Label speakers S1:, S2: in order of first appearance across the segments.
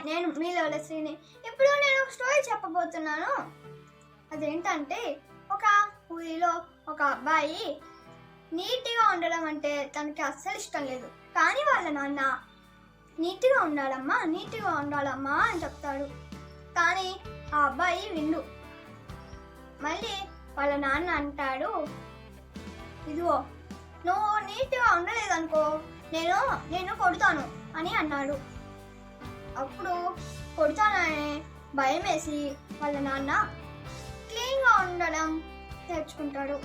S1: నేను మీలో శ్రీని. ఇప్పుడు నేను ఒక స్టోరీ చెప్పబోతున్నాను. అదేంటంటే, ఒక ఊరిలో ఒక అబ్బాయి నీట్గా ఉండడం అంటే తనకి అస్సలు ఇష్టం లేదు. కానీ వాళ్ళ నాన్న నీట్గా ఉండాలమ్మా అని చెప్తాడు. కానీ ఆ అబ్బాయి విండు. మళ్ళీ వాళ్ళ నాన్న అంటాడు, ఇదిగో నువ్వు నీట్గా ఉండలేదనుకో నేను కొడతాను అని అన్నాడు. అప్పుడు కొడతాననే భయం వేసి వాళ్ళ నాన్న క్లీన్గా ఉండడం నేర్చుకుంటాడు,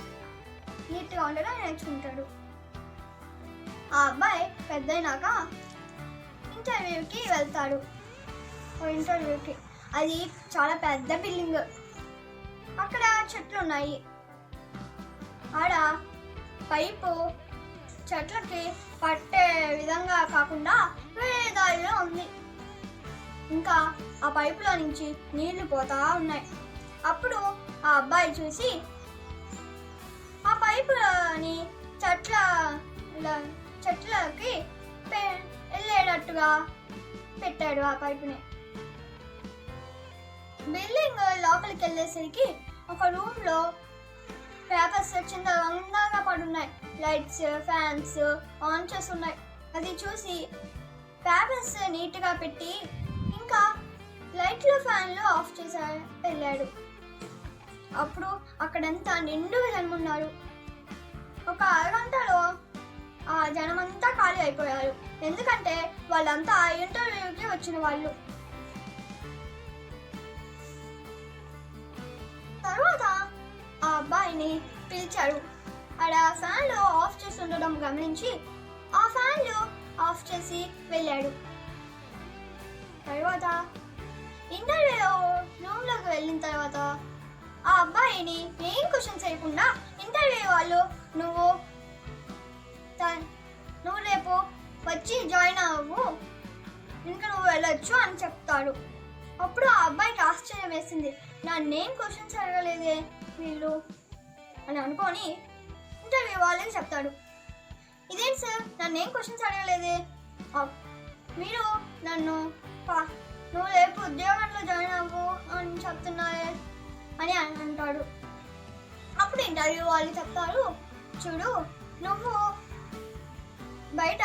S1: నీట్గా ఉండడం నేర్చుకుంటాడు. ఆ అబ్బాయి పెద్దయినాక ఇంటర్వ్యూకి వెళ్తాడు. ఇంటర్వ్యూకి అది చాలా పెద్ద బిల్డింగ్. అక్కడ చెట్లు ఉన్నాయి. ఆడ పైపు చెట్లకి పట్టే విధంగా కాకుండా వేరే దారిలో ఉంది. ఇంకా ఆ పైపులో నుంచి నీళ్లు పోతా ఉన్నాయి. అప్పుడు ఆ అబ్బాయి చూసి ఆ పైపుని చెట్లకి వెళ్ళేటట్టుగా పెట్టాడు. ఆ పైపుని బిల్డింగ్ లోపలికి వెళ్ళేసరికి ఒక రూమ్ లో పేపర్స్ చిందరవందరగా పడున్నాయి. లైట్స్, ఫ్యాన్స్ ఆన్ చేసి ఉన్నాయి. అది చూసి పేపర్స్ నీట్గా పెట్టి ఇంకా లైట్లు, ఫ్యాన్లు ఆఫ్ చేసి వెళ్ళాడు. అప్పుడు అక్కడంతా నిండుగా జనం ఉన్నారు. ఒక అరగంటలో ఆ జనమంతా ఖాళీ అయిపోయారు. ఎందుకంటే వాళ్ళంతా ఇంటర్వ్యూకి వచ్చిన వాళ్ళు. తర్వాత ఆ అబ్బాయిని పిలిచారు. ఆడ ఫ్యాన్లు ఆఫ్ చేసి ఉండడం గమనించి ఆ ఫ్యాన్లు ఆఫ్ చేసి వెళ్ళాడు. తర్వాత ఇంటర్వ్యూ రూమ్లోకి వెళ్ళిన తర్వాత ఆ అబ్బాయిని ఏం క్వశ్చన్స్ చేయకుండా ఇంటర్వ్యూ వాళ్ళు నువ్వు రేపు వచ్చి జాయిన్ అవ్వు, ఇంకా నువ్వు వెళ్ళొచ్చు అని చెప్తాడు. అప్పుడు ఆ అబ్బాయికి ఆశ్చర్యం వేసింది. నన్నేం క్వశ్చన్స్ అడగలేదే వీళ్ళు అని అనుకొని ఇంటర్వ్యూ వాళ్ళకి చెప్తాడు. ఇదేంటి సార్, నన్నేం క్వశ్చన్స్ అడగలేదే, మీరు నువ్వు రేపు ఉద్యోగంలో జాయిన్ అవ్వు అని చెప్తున్నారే అని అంటాడు. అప్పుడు ఇంటర్వ్యూ వాళ్ళు చెప్తారు, చూడు నువ్వు బయట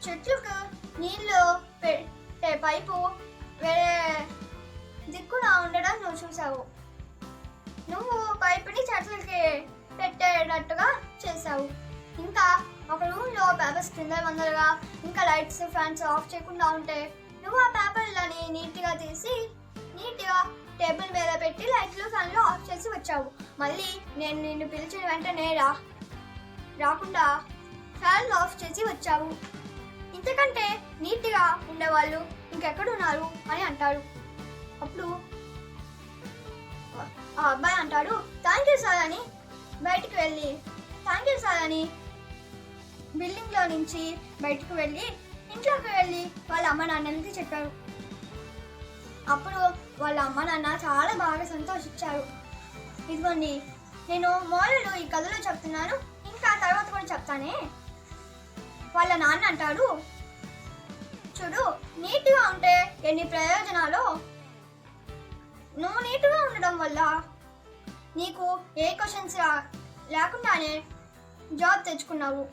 S1: చెట్లకు నీళ్ళు పెట్టే పైపు వేరే దిక్కున ఉండడం నువ్వు చూసావు. నువ్వు పైపుని చెట్లకి పెట్టేటట్టుగా చేసావు. ఇంకా ఒక రూమ్లో పేపర్స్ కింద వందలుగా ఇంకా లైట్స్, ఫ్యాన్స్ ఆఫ్ చేయకుండా ఉంటే నువ్వు ఆ పేపర్లని నీట్గా తీసి నీట్గా టేబుల్ మీద పెట్టి లైట్లు, ఫ్యాన్లు ఆఫ్ చేసి వచ్చావు. మళ్ళీ నేను నిన్ను పిలిచిన వెంటనే రాకుండా ఫ్యాన్లు ఆఫ్ చేసి వచ్చావు. ఇంతకంటే నీట్గా ఉండేవాళ్ళు ఇంకెక్కడున్నారు అని అంటాడు. అప్పుడు ఆ అబ్బాయి అంటాడు, థ్యాంక్ యూ సార్ అని బిల్డింగ్లో నుంచి బయటకు వెళ్ళి ఇంట్లోకి వెళ్ళి వాళ్ళ అమ్మ నాన్నలకి చెప్పారు. అప్పుడు వాళ్ళ అమ్మ నాన్న చాలా బాగా సంతోషించారు. ఇదిగోండి, నేను మోరలు ఈ కథలో చెప్తున్నాను, ఇంకా తర్వాత కూడా చెప్తానే. వాళ్ళ నాన్న అంటాడు, చూడు నీట్గా ఉంటే ఎన్ని ప్రయోజనాలు. నువ్వు నీట్గా ఉండడం వల్ల నీకు ఏ క్వశ్చన్స్ లేకుండానే జాబ్ తెచ్చుకున్నావు.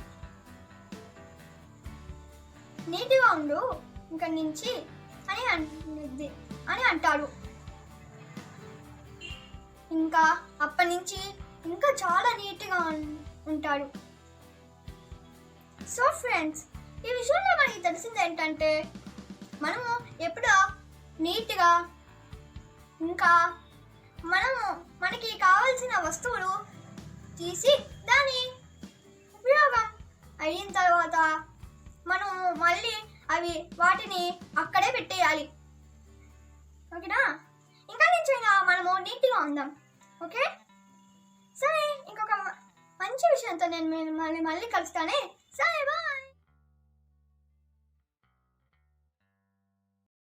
S1: నీట్గా ఉండు ఇంక నుంచి అని అంటాడు. ఇంకా అప్పటి నుంచి ఇంకా చాలా నీట్గా ఉంటాడు. సో ఫ్రెండ్స్, ఈ విషయంలో మనకి తెలిసింది ఏంటంటే, మనము ఎప్పుడూ నీట్గా ఇంకా మనకి కావాల్సిన వస్తువులు తీసి దాని ఉపయోగం అయిన తర్వాత మనం మళ్ళీ వాటిని అక్కడే పెట్టేయాలి. ఓకేనా? ఇంకా నుంచి మనము నీట్గా ఉందాం. ఓకే, సరే, ఇంకొక మంచి విషయంతో నేను మళ్ళీ కలుస్తానే. సరే, బాయ్.